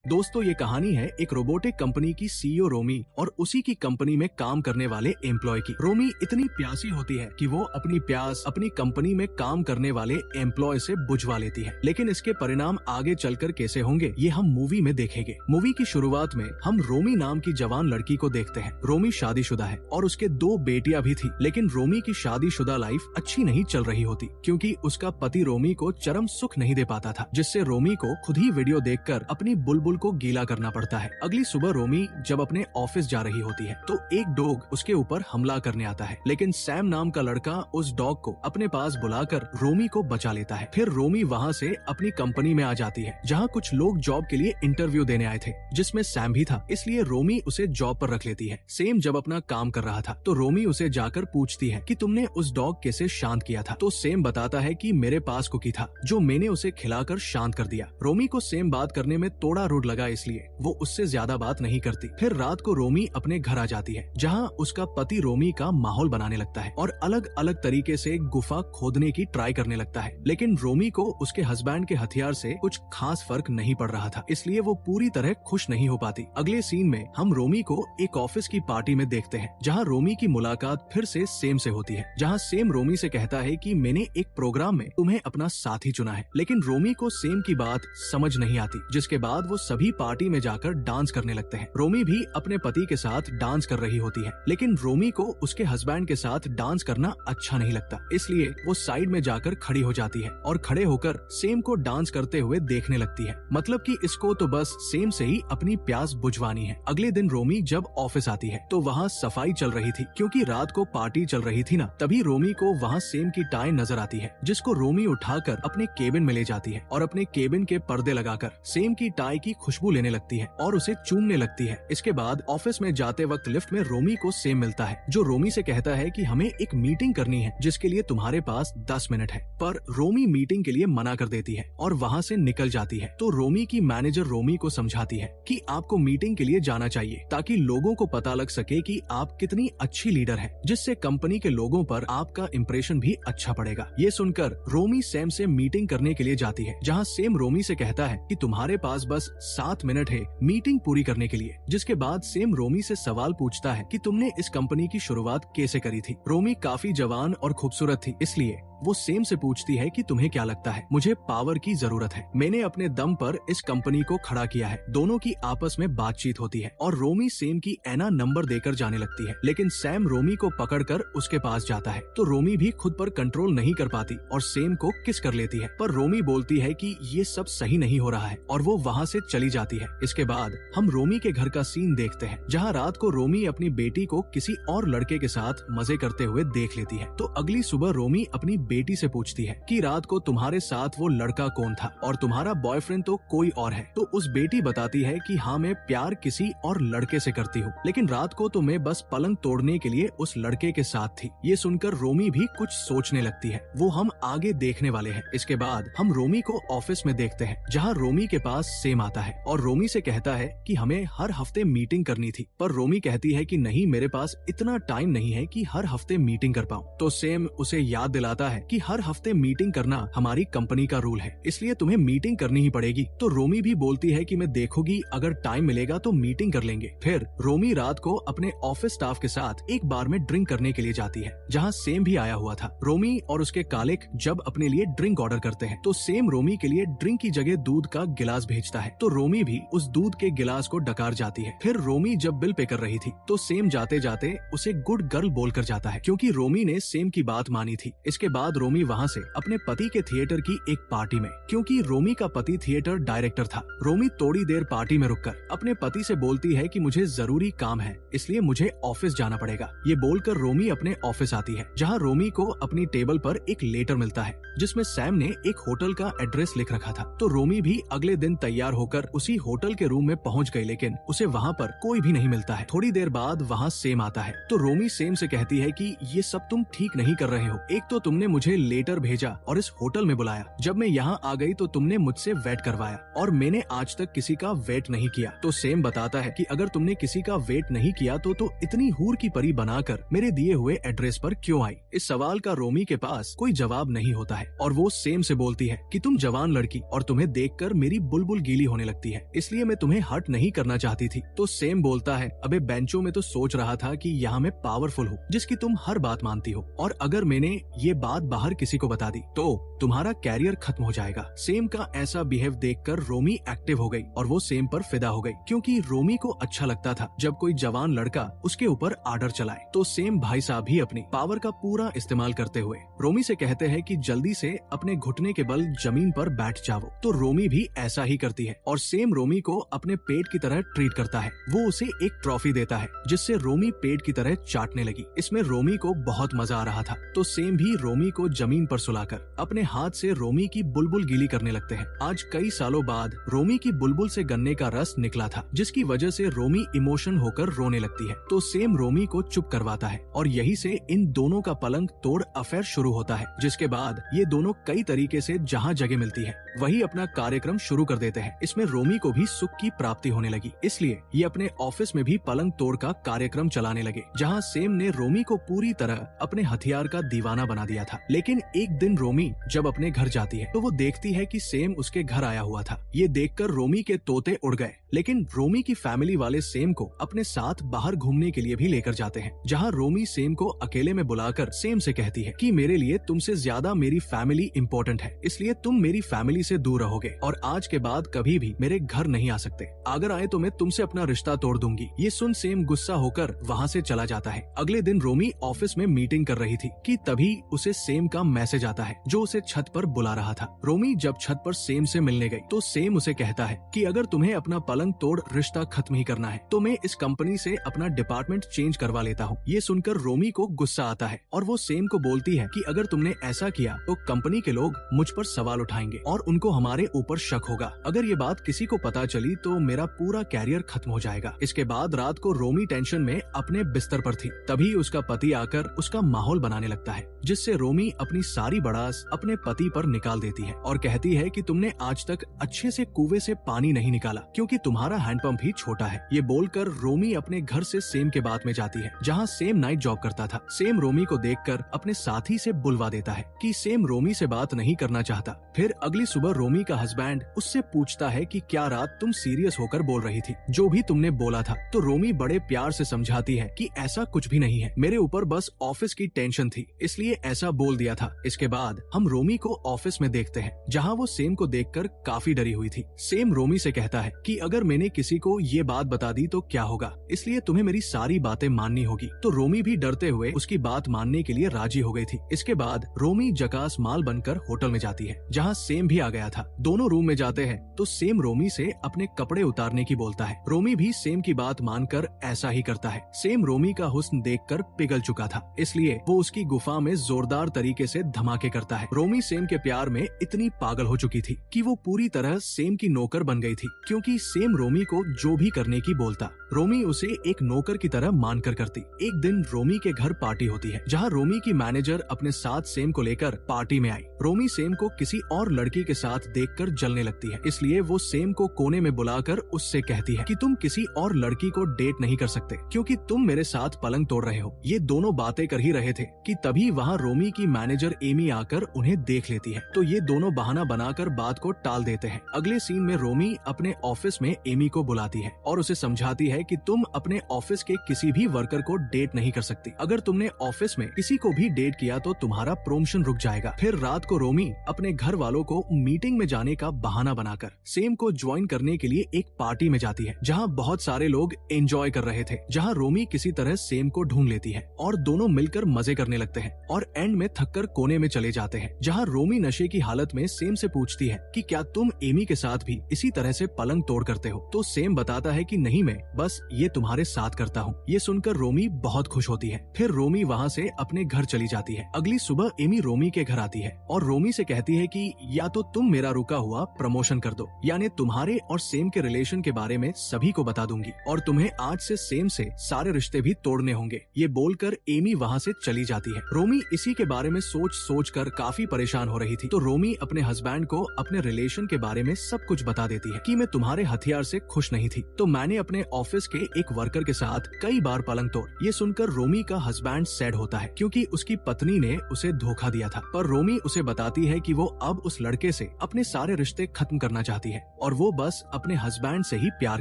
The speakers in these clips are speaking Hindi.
दोस्तों, ये कहानी है एक रोबोटिक कंपनी की सीईओ रोमी और उसी की कंपनी में काम करने वाले एम्प्लॉय की। रोमी इतनी प्यासी होती है कि वो अपनी प्यास अपनी कंपनी में काम करने वाले एम्प्लॉय से बुझवा लेती है, लेकिन इसके परिणाम आगे चलकर कैसे होंगे ये हम मूवी में देखेंगे। मूवी की शुरुआत में हम रोमी नाम की जवान लड़की को देखते हैं। रोमी शादीशुदा है और उसके 2 बेटियां भी थी, लेकिन रोमी की शादीशुदा लाइफ अच्छी नहीं चल रही होती क्योंकि उसका पति रोमी को चरम सुख नहीं दे पाता था, जिससे रोमी को खुद ही वीडियो देखकर अपनी बुलबुल को गीला करना पड़ता है। अगली सुबह रोमी जब अपने ऑफिस जा रही होती है तो एक डॉग उसके ऊपर हमला करने आता है, लेकिन सैम नाम का लड़का उस डॉग को अपने पास बुलाकर रोमी को बचा लेता है। फिर रोमी वहाँ से अपनी कंपनी में आ जाती है जहाँ कुछ लोग जॉब के लिए इंटरव्यू देने आए थे, जिसमें सैम भी था, इसलिए रोमी उसे जॉब पर रख लेती है। सैम जब अपना काम कर रहा था तो रोमी उसे जाकर पूछती है कि तुमने उस डॉग कैसे शांत किया था, तो सैम बताता है कि मेरे पास कुकी था जो मैंने उसे खिलाकर शांत कर दिया। रोमी को सैम बात करने में थोड़ा रूड लगा, इसलिए वो उससे ज्यादा बात नहीं करती। फिर रात को रोमी अपने घर आ जाती है जहाँ उसका पति रोमी का माहौल बनाने लगता है और अलग अलग तरीके से गुफा खोदने की ट्राई करने लगता है, लेकिन रोमी को उसके हस्बैंड के हथियार से कुछ खास फर्क नहीं पड़ रहा था, इसलिए वो पूरी तरह खुश नहीं हो पाती। अगले सीन में हम रोमी को एक ऑफिस की पार्टी में देखते हैं जहाँ रोमी की मुलाकात फिर से सैम से होती है, जहाँ सैम रोमी से कहता है कि मैंने एक प्रोग्राम में तुम्हें अपना साथी चुना है, लेकिन रोमी को सैम की बात समझ नहीं आती, जिसके बाद वो सभी पार्टी में जाकर डांस करने लगते हैं। रोमी भी अपने पति के साथ डांस कर रही होती है, लेकिन रोमी को उसके हस्बैंड के साथ डांस करना अच्छा नहीं लगता, इसलिए वो साइड में जाकर खड़ी हो जाती है और खड़े होकर सैम को डांस करते हुए देखने लगती है। मतलब कि इसको तो बस सैम से ही अपनी प्यास बुझवानी है। अगले दिन रोमी जब ऑफिस आती है तो वहाँ सफाई चल रही थी, क्योंकि रात को पार्टी चल रही थी ना, तभी रोमी को वहाँ सैम की टाई नजर आती है, जिसको रोमी उठाकर अपने केबिन में ले जाती है और अपने केबिन के पर्दे लगाकर सैम की टाई की खुशबू लेने लगती है और उसे चूमने लगती है। इसके बाद ऑफिस में जाते वक्त लिफ्ट में रोमी को सैम मिलता है, जो रोमी से कहता है कि हमें एक मीटिंग करनी है जिसके लिए तुम्हारे पास 10 मिनट है, पर रोमी मीटिंग के लिए मना कर देती है और वहाँ से निकल जाती है। तो रोमी की मैनेजर रोमी को समझाती है कि आपको मीटिंग के लिए जाना चाहिए ताकि लोगों को पता लग सके कि आप कितनी अच्छी लीडर है, जिससे कंपनी के लोगों पर आपका इम्प्रेशन भी अच्छा पड़ेगा। ये सुनकर रोमी सैम से मीटिंग करने के लिए जाती है, जहाँ सैम रोमी से कहता है कि तुम्हारे पास बस 7 मिनट है मीटिंग पूरी करने के लिए। जिसके बाद सैम रोमी से सवाल पूछता है कि तुमने इस कंपनी की शुरुआत कैसे करी थी। रोमी काफी जवान और खूबसूरत थी, इसलिए वो सैम से पूछती है कि तुम्हें क्या लगता है, मुझे पावर की जरूरत है, मैंने अपने दम पर इस कंपनी को खड़ा किया है। दोनों की आपस में बातचीत होती है और रोमी सैम की एना नंबर देकर जाने लगती है, लेकिन सैम रोमी को पकड़कर उसके पास जाता है तो रोमी भी खुद पर कंट्रोल नहीं कर पाती और सैम को किस कर लेती है, पर रोमी बोलती है कि ये सब सही नहीं हो रहा है और वो वहाँ से चली जाती है। इसके बाद हम रोमी के घर का सीन देखते हैं, जहाँ रात को रोमी अपनी बेटी को किसी और लड़के के साथ मजे करते हुए देख लेती है। तो अगली सुबह रोमी अपनी बेटी से पूछती है कि रात को तुम्हारे साथ वो लड़का कौन था और तुम्हारा बॉयफ्रेंड तो कोई और है। तो उस बेटी बताती है कि हाँ, मैं प्यार किसी और लड़के से करती हूँ, लेकिन रात को तो मैं बस पलंग तोड़ने के लिए उस लड़के के साथ थी। ये सुनकर रोमी भी कुछ सोचने लगती है, वो हम आगे देखने वाले हैं। इसके बाद हम रोमी को ऑफिस में देखते हैं, जहाँ रोमी के पास सैम आता है और रोमी से कहता है कि हमें हर हफ्ते मीटिंग करनी थी, पर रोमी कहती है कि नहीं, मेरे पास इतना टाइम नहीं है कि हर हफ्ते मीटिंग कर पाऊँ। तो सैम उसे याद दिलाता है कि हर हफ्ते मीटिंग करना हमारी कंपनी का रूल है, इसलिए तुम्हें मीटिंग करनी ही पड़ेगी। तो रोमी भी बोलती है कि मैं देखूंगी, अगर टाइम मिलेगा तो मीटिंग कर लेंगे। फिर रोमी रात को अपने ऑफिस स्टाफ के साथ एक बार में ड्रिंक करने के लिए जाती है, जहाँ सैम भी आया हुआ था। रोमी और उसके कालिक जब अपने लिए ड्रिंक ऑर्डर करते हैं तो सैम रोमी के लिए ड्रिंक की जगह दूध का गिलास भेजता है, तो रोमी भी उस दूध के गिलास को डकार जाती है। फिर रोमी जब बिल पे कर रही थी तो सैम जाते जाते उसे गुड गर्ल बोलकर जाता है, क्योंकि रोमी ने सैम की बात मानी थी। इसके बाद रोमी वहाँ से अपने पति के थिएटर की एक पार्टी में, क्योंकि रोमी का पति थिएटर डायरेक्टर था, रोमी थोड़ी देर पार्टी में रुककर अपने पति से बोलती है कि मुझे जरूरी काम है, इसलिए मुझे ऑफिस जाना पड़ेगा। ये बोलकर रोमी अपने ऑफिस आती है, जहाँ रोमी को अपनी टेबल पर एक लेटर मिलता है जिसमें सैम ने एक होटल का एड्रेस लिख रखा था। तो रोमी भी अगले दिन तैयार होकर उसी होटल के रूम में पहुँच गई, लेकिन उसे वहाँ पर कोई भी नहीं मिलता है। थोड़ी देर बाद वहाँ सैम आता है तो रोमी सैम से कहती है कि ये सब तुम ठीक नहीं कर रहे हो, एक तो तुमने मुझे लेटर भेजा और इस होटल में बुलाया, जब मैं यहाँ आ गई तो तुमने मुझसे वेट करवाया और मैंने आज तक किसी का वेट नहीं किया। तो सैम बताता है कि अगर तुमने किसी का वेट नहीं किया तो इतनी हूर की परी बनाकर मेरे दिए हुए एड्रेस पर क्यों आई। इस सवाल का रोमी के पास कोई जवाब नहीं होता है और वो सैम से बोलती है कि तुम जवान लड़की और तुम्हें देखकर मेरी बुलबुल गीली होने लगती है, इसलिए मैं तुम्हें हर्ट नहीं करना चाहती थी। तो सेम बोलता है, अबे बेंचो में तो सोच रहा था कि यहाँ मैं पावरफुल हूँ जिसकी तुम हर बात मानती हो, और अगर मैंने ये बात बाहर किसी को बता दी तो तुम्हारा कैरियर खत्म हो जाएगा। सेम का ऐसा बिहेव देखकर रोमी एक्टिव हो गई और वो सेम पर फिदा हो गई, क्योंकि रोमी को अच्छा लगता था जब कोई जवान लड़का उसके ऊपर आर्डर चलाए। तो सेम भाई साहब भी अपनी पावर का पूरा इस्तेमाल करते हुए रोमी से कहते हैं कि जल्दी से अपने घुटने के बल जमीन पर बैठ जाओ। तो रोमी भी ऐसा ही करती है और सेम रोमी को अपने पेट की तरह ट्रीट करता है। वो उसे एक ट्रॉफी देता है जिससे रोमी पेट की तरह चाटने लगी। इसमें रोमी को बहुत मजा आ रहा था। तो सेम भी रोमी को जमीन पर सुलाकर अपने हाथ से रोमी की बुलबुल गीली करने लगते हैं। आज कई सालों बाद रोमी की बुलबुल से गन्ने का रस निकला था, जिसकी वजह से रोमी इमोशन होकर रोने लगती है। तो सेम रोमी को चुप करवाता है और यही से इन दोनों का पलंग तोड़ अफेयर शुरू होता है, जिसके बाद ये दोनों कई तरीके से जहाँ जगह मिलती है वही अपना कार्यक्रम शुरू कर देते हैं। इसमें रोमी को भी सुख की प्राप्ति होने लगी, इसलिए ये अपने ऑफिस में भी पलंग तोड़ का कार्यक्रम चलाने लगे, जहाँ सेम ने रोमी को पूरी तरह अपने हथियार का दीवाना बना दिया था। लेकिन एक दिन रोमी जब अपने घर जाती है तो वो देखती है कि सेम उसके घर आया हुआ था। ये देखकर रोमी के तोते उड़ गए, लेकिन रोमी की फैमिली वाले सेम को अपने साथ बाहर घूमने के लिए भी लेकर जाते हैं, जहाँ रोमी सेम को अकेले में बुलाकर सेम से कहती है कि मेरे लिए तुमसे ज्यादा मेरी फैमिली इम्पोर्टेंट है, इसलिए तुम मेरी फैमिली से दूर रहोगे और आज के बाद कभी भी मेरे घर नहीं आ सकते। अगर आए तो मैं तुमसे अपना रिश्ता तोड़ दूंगी। ये सुन सेम गुस्सा होकर वहाँ से चला जाता है। अगले दिन रोमी ऑफिस में मीटिंग कर रही थी कि तभी उसे सेम का मैसेज आता है जो उसे छत पर बुला रहा था। रोमी जब छत पर सेम से मिलने गई तो सेम उसे कहता है कि अगर तुम्हें अपना पलंग तोड़ रिश्ता खत्म ही करना है तो मैं इस कंपनी से अपना डिपार्टमेंट चेंज करवा लेता हूँ। ये सुनकर रोमी को गुस्सा आता है और वो सेम को बोलती है कि अगर तुमने ऐसा किया तो कंपनी के लोग मुझ पर सवाल उठाएंगे और उनको हमारे ऊपर शक होगा। अगर ये बात किसी को पता चली तो मेरा पूरा कैरियर खत्म हो जाएगा। इसके बाद रात को रोमी टेंशन में अपने बिस्तर पर थी, तभी उसका पति आकर उसका माहौल बनाने लगता है, जिससे रोमी अपनी सारी बड़ास अपने पति पर निकाल देती है और कहती है कि तुमने आज तक अच्छे से कुएं से पानी नहीं निकाला क्योंकि तुम्हारा हैंडपंप ही छोटा है। ये बोलकर रोमी अपने घर से सेम के बात में जाती है, जहाँ सेम नाइट जॉब करता था। सेम रोमी को देखकर अपने साथी से बुलवा देता है कि सेम रोमी से बात नहीं करना चाहता। फिर अगली सुबह रोमी का हस्बैंड उससे पूछता है कि क्या रात तुम सीरियस होकर बोल रही थी, जो भी तुमने बोला था। तो रोमी बड़े प्यार से समझाती है कि ऐसा कुछ भी नहीं है, मेरे ऊपर बस ऑफिस की टेंशन थी इसलिए ऐसा बोल दिया था। इसके बाद हम रोमी को ऑफिस में देखते हैं, जहाँ वो सेम को देखकर काफी डरी हुई थी। सेम रोमी से कहता है कि अगर मैंने किसी को ये बात बता दी तो क्या होगा, इसलिए तुम्हें मेरी सारी बातें माननी होगी। तो रोमी भी डरते हुए उसकी बात मानने के लिए राजी हो गई थी। इसके बाद रोमी जकास माल बनकर होटल में जाती है, जहाँ सेम भी आ गया था। दोनों रूम में जाते हैं तो सेम रोमी से अपने कपड़े उतारने की बोलता है। रोमी भी सेम की बात मानकर ऐसा ही करता है। सेम रोमी का हुस्न देखकर पिघल चुका था, इसलिए वो उसकी गुफा में जोरदार तरीके से धमाके करता है। रोमी सेम के प्यार में इतनी पागल हो चुकी थी कि वो पूरी तरह सेम की नौकर बन गई थी, क्योंकि सेम रोमी को जो भी करने की बोलता रोमी उसे एक नौकर की तरह मानकर करती। एक दिन रोमी के घर पार्टी होती है, जहाँ रोमी की मैनेजर अपने साथ सेम को लेकर पार्टी में आई। रोमी सेम को किसी और लड़की के साथ देखकर जलने लगती है, इसलिए वो सेम को कोने में बुलाकर उससे कहती है कि तुम किसी और लड़की को डेट नहीं कर सकते क्योंकि तुम मेरे साथ पलंग तोड़ रहे हो। ये दोनों बातें कर ही रहे थे कि तभी वहाँ रोमी की मैनेजर एमी आकर उन्हें देख लेती है। तो ये दोनों बहाना बनाकर बात को टाल देते हैं। अगले सीन में रोमी अपने ऑफिस में एमी को बुलाती है और उसे समझाती है कि तुम अपने ऑफिस के किसी भी वर्कर को डेट नहीं कर सकती। अगर तुमने ऑफिस में किसी को भी डेट किया तो तुम्हारा प्रमोशन रुक जाएगा। फिर रात को रोमी अपने घर वालों को मीटिंग में जाने का बहाना बनाकर सेम को ज्वाइन करने के लिए एक पार्टी में जाती है, जहाँ बहुत सारे लोग एंजॉय कर रहे थे, जहाँ रोमी किसी तरह सेम को ढूंढ लेती है और दोनों मिलकर मजे करने लगते हैं और एंड में थककर कोने में चले जाते हैं, जहाँ रोमी नशे की हालत में सेम से पूछती है कि क्या तुम एमी के साथ भी इसी तरह से पलंग तोड़ करते हो। तो सेम बताता है कि नहीं, मैं बस ये तुम्हारे साथ करता हूँ। ये सुनकर रोमी बहुत खुश होती है। फिर रोमी वहाँ से अपने घर चली जाती है। अगली सुबह एमी रोमी के घर आती है और रोमी से कहती है कि या तो तुम मेरा रुका हुआ प्रमोशन कर दो, यानी तुम्हारे और सेम के रिलेशन के बारे में सभी को बता दूंगी और तुम्हें आज से सेम से सारे रिश्ते भी तोड़ने होंगे। ये बोलकर एमी वहाँ से चली जाती है। रोमी इसी के बारे में सोच कर काफी परेशान हो रही थी। तो रोमी अपने हस्बैंड को अपने रिलेशन के बारे में सब कुछ बता देती है कि मैं तुम्हारे हथियार हथियार से खुश नहीं थी, तो मैंने अपने ऑफिस के एक वर्कर के साथ कई बार पलंग तोड़। ये सुनकर रोमी का हस्बैंड सैड होता है क्योंकि उसकी पत्नी ने उसे धोखा दिया था, पर रोमी उसे बताती है कि वो अब उस लड़के से अपने सारे रिश्ते खत्म करना चाहती है और वो बस अपने हस्बैंड से ही प्यार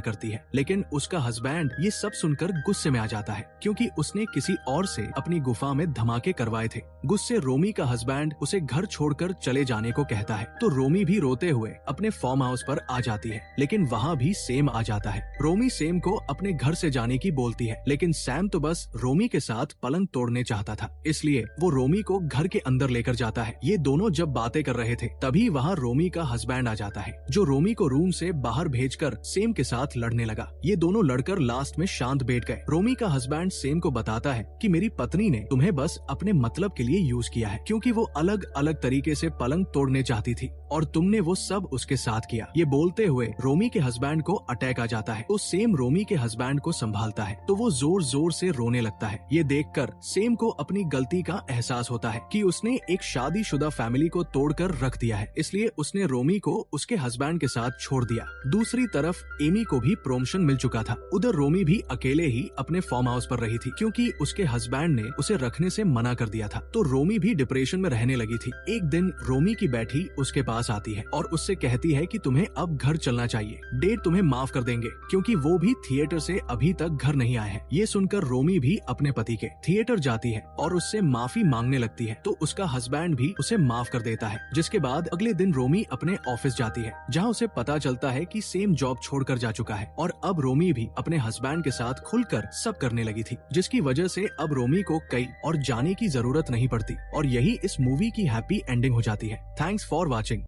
करती है। लेकिन उसका हस्बैंड ये सब सुनकर गुस्से में आ जाता है क्योंकि उसने किसी और से अपनी गुफा में धमाके करवाए थे। गुस्से रोमी का हस्बैंड उसे घर छोड़कर चले जाने को कहता है, तो रोमी भी रोते हुए अपने फार्म हाउस पर आ जाती है, लेकिन वहाँ भी सैम आ जाता है। रोमी सैम को अपने घर से जाने की बोलती है, लेकिन सैम तो बस रोमी के साथ पलंग तोड़ने चाहता था, इसलिए वो रोमी को घर के अंदर लेकर जाता है। ये दोनों जब बातें कर रहे थे तभी वहाँ रोमी का हस्बैंड आ जाता है, जो रोमी को रूम से बाहर भेजकर सैम के साथ लड़ने लगा। ये दोनों लड़कर लास्ट में शांत बैठ गए। रोमी का हस्बैंड सैम को बताता है कि मेरी पत्नी ने तुम्हें बस अपने मतलब के लिए यूज किया है, क्योंकि वो अलग अलग तरीके से पलंग तोड़ने चाहती थी और तुमने वो सब उसके साथ किया। ये बोलते हुए रोमी के हस्बैंड को अटैक आ जाता है, तो सैम रोमी के हस्बैंड को संभालता है, तो वो जोर जोर से रोने लगता है। ये देखकर सैम को अपनी गलती का एहसास होता है कि उसने एक शादीशुदा फैमिली को तोड़कर रख दिया है, इसलिए उसने रोमी को उसके हस्बैंड के साथ छोड़ दिया। दूसरी तरफ एमी को भी प्रमोशन मिल चुका था। उधर रोमी भी अकेले ही अपने फार्म हाउस पर रही थी क्योंकि उसके हस्बैंड ने उसे रखने से मना कर दिया था, तो रोमी भी डिप्रेशन में रहने लगी थी। एक दिन रोमी की बैठी उसके पास आती है और उससे कहती है कि तुम्हें अब घर चलना चाहिए, डेड तुम्हें माफ कर देंगे, क्योंकि वो भी थिएटर से अभी तक घर नहीं आए हैं। ये सुनकर रोमी भी अपने पति के थिएटर जाती है और उससे माफी मांगने लगती है, तो उसका हस्बैंड भी उसे माफ कर देता है। जिसके बाद अगले दिन रोमी अपने ऑफिस जाती है, जहाँ उसे पता चलता है कि सैम जॉब छोड़कर जा चुका है और अब रोमी भी अपने हस्बैंड के साथ खुलकर सब करने लगी थी, जिसकी वजह से अब रोमी को कहीं और जाने की जरूरत नहीं पड़ती और यही इस मूवी की हैप्पी एंडिंग हो जाती है। Thanks for watching.